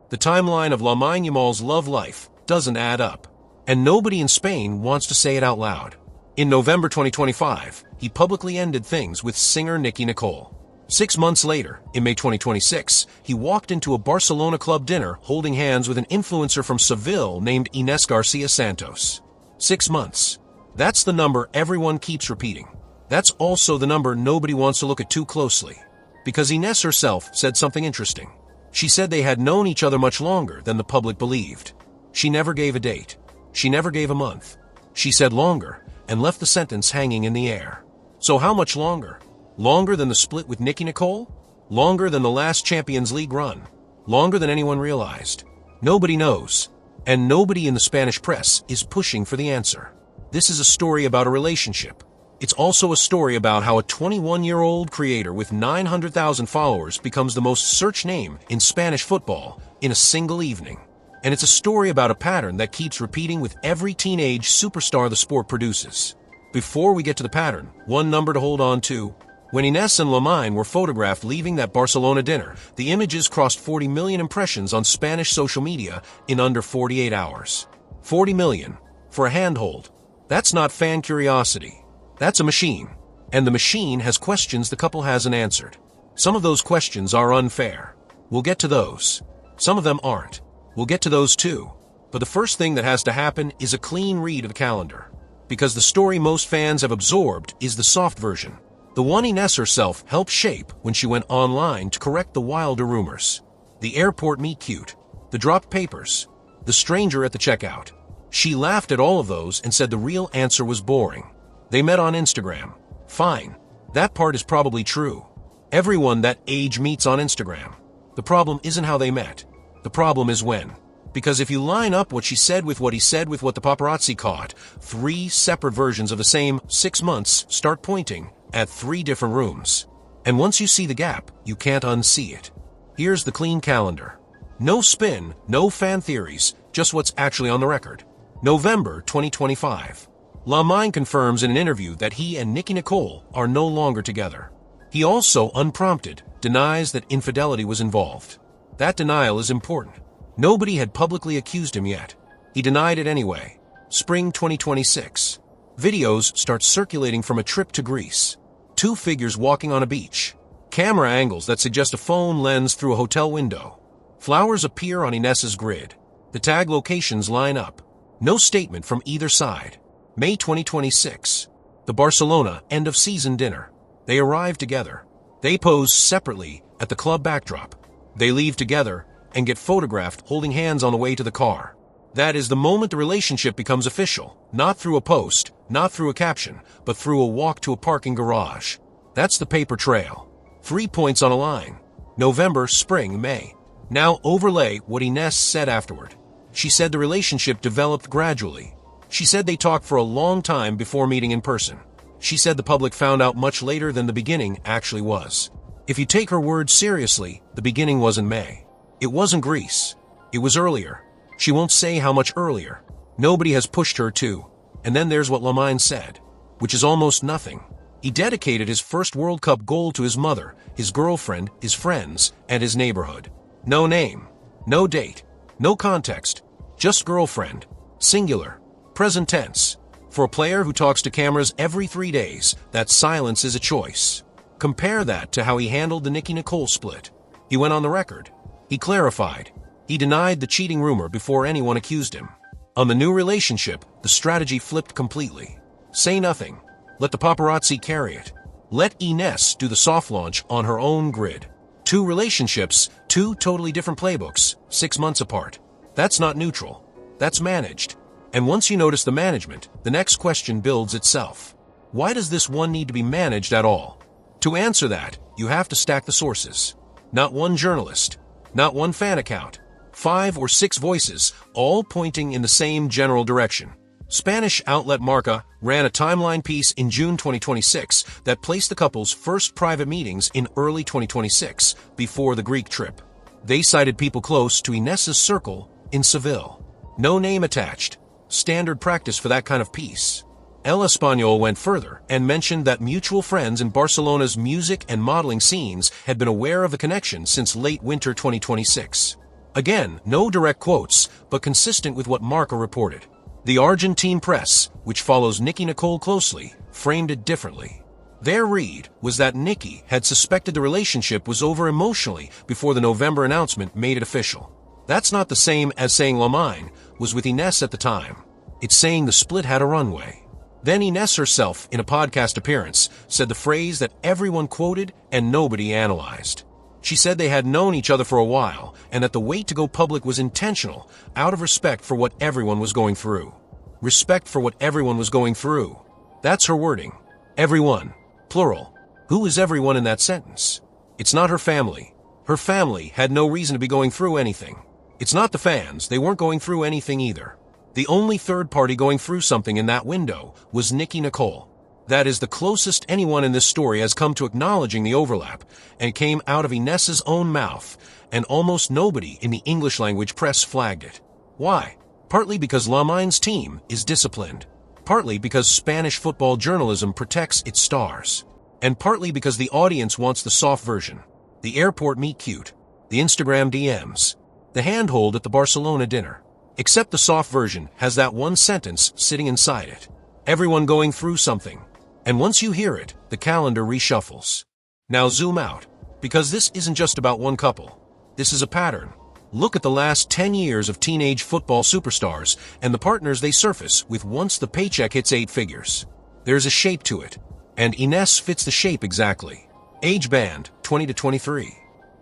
The timeline of Lamine Yamal's love life doesn't add up, and nobody in Spain wants to say it out loud. In November 2025, he publicly ended things with singer Nicki Nicole. 6 months later, in May 2026, he walked into a Barcelona club dinner holding hands with an influencer from Seville named Inés García Santos. 6 months. That's the number everyone keeps repeating. That's also the number nobody wants to look at too closely. Because Inés herself said something interesting. She said they had known each other much longer than the public believed. She never gave a date. She never gave a month. She said longer, and left the sentence hanging in the air. So how much longer? Longer than the split with Nicki Nicole? Longer than the last Champions League run? Longer than anyone realized? Nobody knows. And nobody in the Spanish press is pushing for the answer. This is a story about a relationship. It's also a story about how a 21-year-old creator with 900,000 followers becomes the most searched name in Spanish football in a single evening. And it's a story about a pattern that keeps repeating with every teenage superstar the sport produces. Before we get to the pattern, one number to hold on to. When Inés and Lamine were photographed leaving that Barcelona dinner, the images crossed 40 million impressions on Spanish social media in under 48 hours. 40 million. For a handhold. That's not fan curiosity. That's a machine. And the machine has questions the couple hasn't answered. Some of those questions are unfair. We'll get to those. Some of them aren't. We'll get to those too. But the first thing that has to happen is a clean read of the calendar. Because the story most fans have absorbed is the soft version. The one Inés herself helped shape when she went online to correct the wilder rumors. The airport meet-cute. The dropped papers. The stranger at the checkout. She laughed at all of those and said the real answer was boring. They met on Instagram. Fine. That part is probably true. Everyone that age meets on Instagram. The problem isn't how they met. The problem is when. Because if you line up what she said with what he said with what the paparazzi caught, 3 separate versions of the same 6 months start pointing at 3 different rooms. And once you see the gap, you can't unsee it. Here's the clean calendar. No spin, no fan theories, just what's actually on the record. November 2025. Lamine confirms in an interview that he and Nicki Nicole are no longer together. He also, unprompted, denies that infidelity was involved. That denial is important. Nobody had publicly accused him yet. He denied it anyway. Spring 2026. Videos start circulating from a trip to Greece. 2 figures walking on a beach. Camera angles that suggest a phone lens through a hotel window. Flowers appear on Inés's grid. The tag locations line up. No statement from either side. May 2026. The Barcelona end-of-season dinner. They arrive together. They pose separately at the club backdrop. They leave together and get photographed holding hands on the way to the car. That is the moment the relationship becomes official, not through a post, not through a caption, but through a walk to a parking garage. That's the paper trail. 3 points on a line. November, spring, May. Now overlay what Inés said afterward. She said the relationship developed gradually. She said they talked for a long time before meeting in person. She said the public found out much later than the beginning actually was. If you take her words seriously, the beginning wasn't May. It wasn't Greece. It was earlier. She won't say how much earlier. Nobody has pushed her to. And then there's what Lamine said, which is almost nothing. He dedicated his first World Cup goal to his mother, his girlfriend, his friends, and his neighborhood. No name, no date, no context, just girlfriend, singular, present tense. For a player who talks to cameras every 3 days, that silence is a choice. Compare that to how he handled the Nicki Nicole split. He went on the record. He clarified. He denied the cheating rumor before anyone accused him. On the new relationship, the strategy flipped completely. Say nothing. Let the paparazzi carry it. Let Inés do the soft launch on her own grid. 2 relationships, 2 totally different playbooks, 6 months apart. That's not neutral. That's managed. And once you notice the management, the next question builds itself. Why does this one need to be managed at all? To answer that, you have to stack the sources. Not one journalist. Not one fan account. 5 or 6 voices, all pointing in the same general direction. Spanish outlet Marca ran a timeline piece in June 2026 that placed the couple's first private meetings in early 2026, before the Greek trip. They cited people close to Inés's circle in Seville. No name attached. Standard practice for that kind of piece. El Español went further and mentioned that mutual friends in Barcelona's music and modeling scenes had been aware of the connection since late winter 2026. Again, no direct quotes, but consistent with what Marca reported. The Argentine press, which follows Nicki Nicole closely, framed it differently. Their read was that Nicki had suspected the relationship was over emotionally before the November announcement made it official. That's not the same as saying Lamine was with Inés at the time. It's saying the split had a runway. Then Inés herself, in a podcast appearance, said the phrase that everyone quoted and nobody analyzed. She said they had known each other for a while and that the wait to go public was intentional, out of respect for what everyone was going through. Respect for what everyone was going through. That's her wording. Everyone. Plural. Who is everyone in that sentence? It's not her family. Her family had no reason to be going through anything. It's not the fans. They weren't going through anything either. The only third party going through something in that window was Nicki Nicole. That is the closest anyone in this story has come to acknowledging the overlap, and came out of Inés's own mouth, and almost nobody in the English language press flagged it. Why? Partly because Lamine's team is disciplined, partly because Spanish football journalism protects its stars, and partly because the audience wants the soft version, the airport meet-cute, the Instagram DMs, the handhold at the Barcelona dinner. Except the soft version has that one sentence sitting inside it. Everyone going through something. And once you hear it, the calendar reshuffles. Now zoom out, because this isn't just about one couple. This is a pattern. Look at the last 10 years of teenage football superstars and the partners they surface with once the paycheck hits 8 figures. There's a shape to it, and Inés fits the shape exactly. Age band, 20 to 23.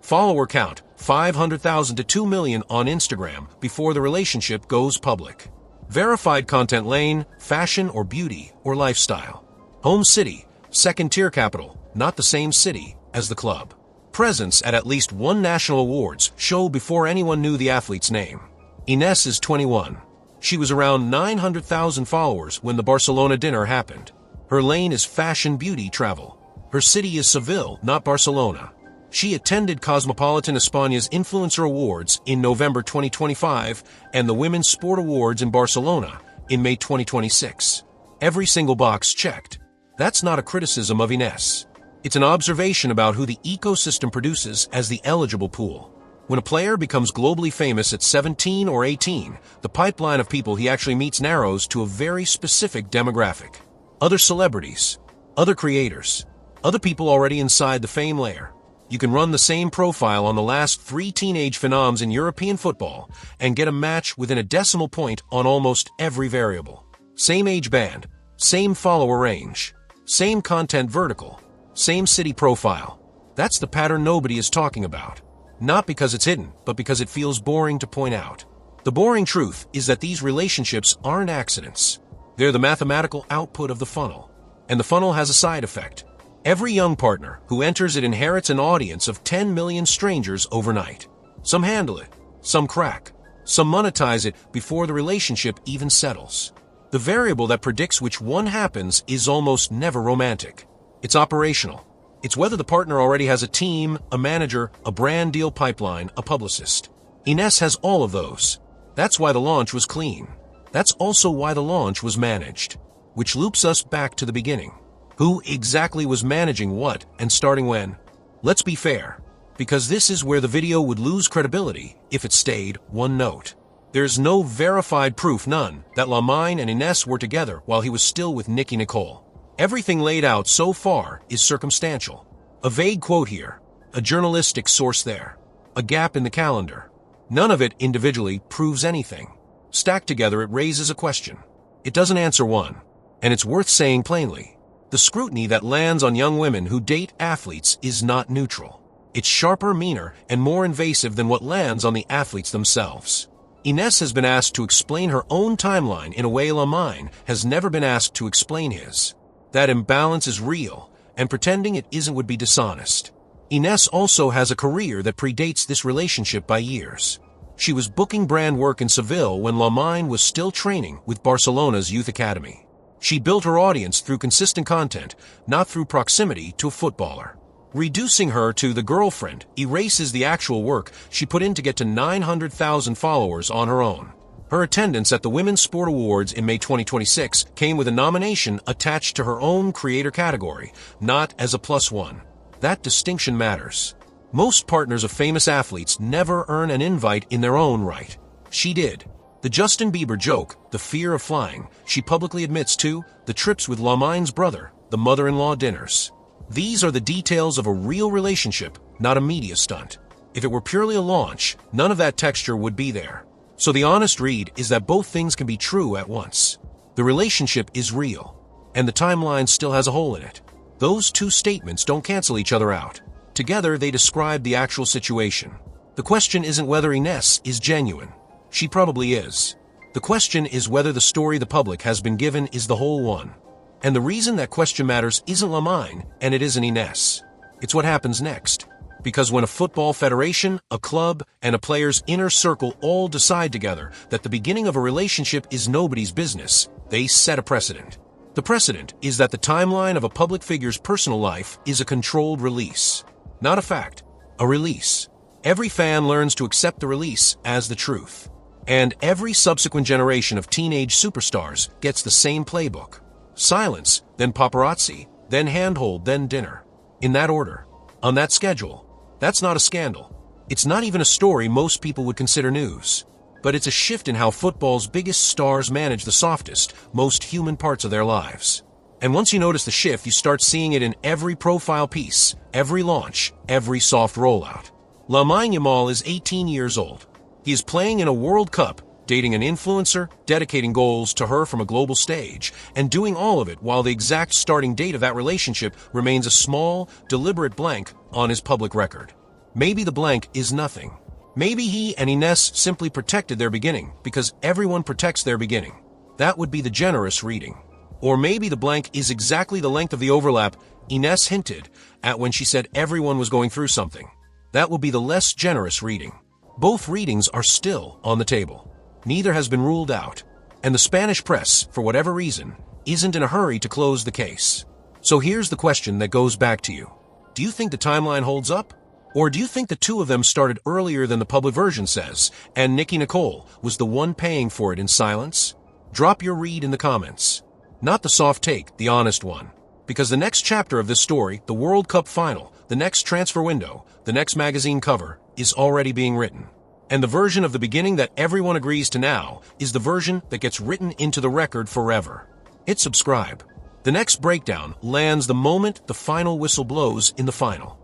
Follower count, 500,000 to 2 million on Instagram before the relationship goes public. Verified content lane, fashion or beauty or lifestyle. Home city, second-tier capital, not the same city as the club. Presence at least one national awards show before anyone knew the athlete's name. Inés is 21. She was around 900,000 followers when the Barcelona dinner happened. Her lane is fashion beauty travel. Her city is Seville, not Barcelona. She attended Cosmopolitan España's Influencer Awards in November 2025 and the Women's Sport Awards in Barcelona in May 2026. Every single box checked. That's not a criticism of Inés. It's an observation about who the ecosystem produces as the eligible pool. When a player becomes globally famous at 17 or 18, the pipeline of people he actually meets narrows to a very specific demographic. Other celebrities, other creators, other people already inside the fame layer. You can run the same profile on the last 3 teenage phenoms in European football and get a match within a decimal point on almost every variable. Same age band, same follower range, same content vertical, same city profile. That's the pattern nobody is talking about. Not because it's hidden, but because it feels boring to point out. The boring truth is that these relationships aren't accidents. They're the mathematical output of the funnel. And the funnel has a side effect. Every young partner who enters it inherits an audience of 10 million strangers overnight. Some handle it, some crack, some monetize it before the relationship even settles. The variable that predicts which one happens is almost never romantic. It's operational. It's whether the partner already has a team, a manager, a brand deal pipeline, a publicist. Inés has all of those. That's why the launch was clean. That's also why the launch was managed. Which loops us back to the beginning. Who exactly was managing what and starting when? Let's be fair, because this is where the video would lose credibility if it stayed one note. There's no verified proof, none, that Lamine and Inés were together while he was still with Nicki Nicole. Everything laid out so far is circumstantial. A vague quote here, a journalistic source there, a gap in the calendar. None of it individually proves anything. Stacked together, it raises a question. It doesn't answer one, and it's worth saying plainly. The scrutiny that lands on young women who date athletes is not neutral. It's sharper, meaner, and more invasive than what lands on the athletes themselves. Inés has been asked to explain her own timeline in a way Lamine has never been asked to explain his. That imbalance is real, and pretending it isn't would be dishonest. Inés also has a career that predates this relationship by years. She was booking brand work in Seville when Lamine was still training with Barcelona's youth academy. She built her audience through consistent content, not through proximity to a footballer. Reducing her to the girlfriend erases the actual work she put in to get to 900,000 followers on her own. Her attendance at the Women's Sport Awards in May 2026 came with a nomination attached to her own creator category, not as a +1. That distinction matters. Most partners of famous athletes never earn an invite in their own right. She did. The Justin Bieber joke, the fear of flying, she publicly admits to, the trips with Lamine's brother, the mother-in-law dinners. These are the details of a real relationship, not a media stunt. If it were purely a launch, none of that texture would be there. So the honest read is that both things can be true at once. The relationship is real, and the timeline still has a hole in it. Those two statements don't cancel each other out. Together, they describe the actual situation. The question isn't whether Inés is genuine. She probably is. The question is whether the story the public has been given is the whole one. And the reason that question matters isn't Lamine, and it isn't Inés. It's what happens next. Because when a football federation, a club, and a player's inner circle all decide together that the beginning of a relationship is nobody's business, they set a precedent. The precedent is that the timeline of a public figure's personal life is a controlled release. Not a fact, a release. Every fan learns to accept the release as the truth. And every subsequent generation of teenage superstars gets the same playbook. Silence, then paparazzi, then handhold, then dinner. In that order. On that schedule. That's not a scandal. It's not even a story most people would consider news. But it's a shift in how football's biggest stars manage the softest, most human parts of their lives. And once you notice the shift, you start seeing it in every profile piece, every launch, every soft rollout. Lamine Yamal is 18 years old. He is playing in a World Cup, dating an influencer, dedicating goals to her from a global stage, and doing all of it while the exact starting date of that relationship remains a small, deliberate blank on his public record. Maybe the blank is nothing. Maybe he and Inés simply protected their beginning, because everyone protects their beginning. That would be the generous reading. Or maybe the blank is exactly the length of the overlap Inés hinted at when she said everyone was going through something. That will be the less generous reading. Both readings are still on the table. Neither has been ruled out. And the Spanish press, for whatever reason, isn't in a hurry to close the case. So here's the question that goes back to you. Do you think the timeline holds up? Or do you think the two of them started earlier than the public version says, and Nicki Nicole was the one paying for it in silence? Drop your read in the comments. Not the soft take, the honest one. Because the next chapter of this story, the World Cup final, the next transfer window, the next magazine cover, is already being written. And the version of the beginning that everyone agrees to now is the version that gets written into the record forever. Hit subscribe. The next breakdown lands the moment the final whistle blows in the final.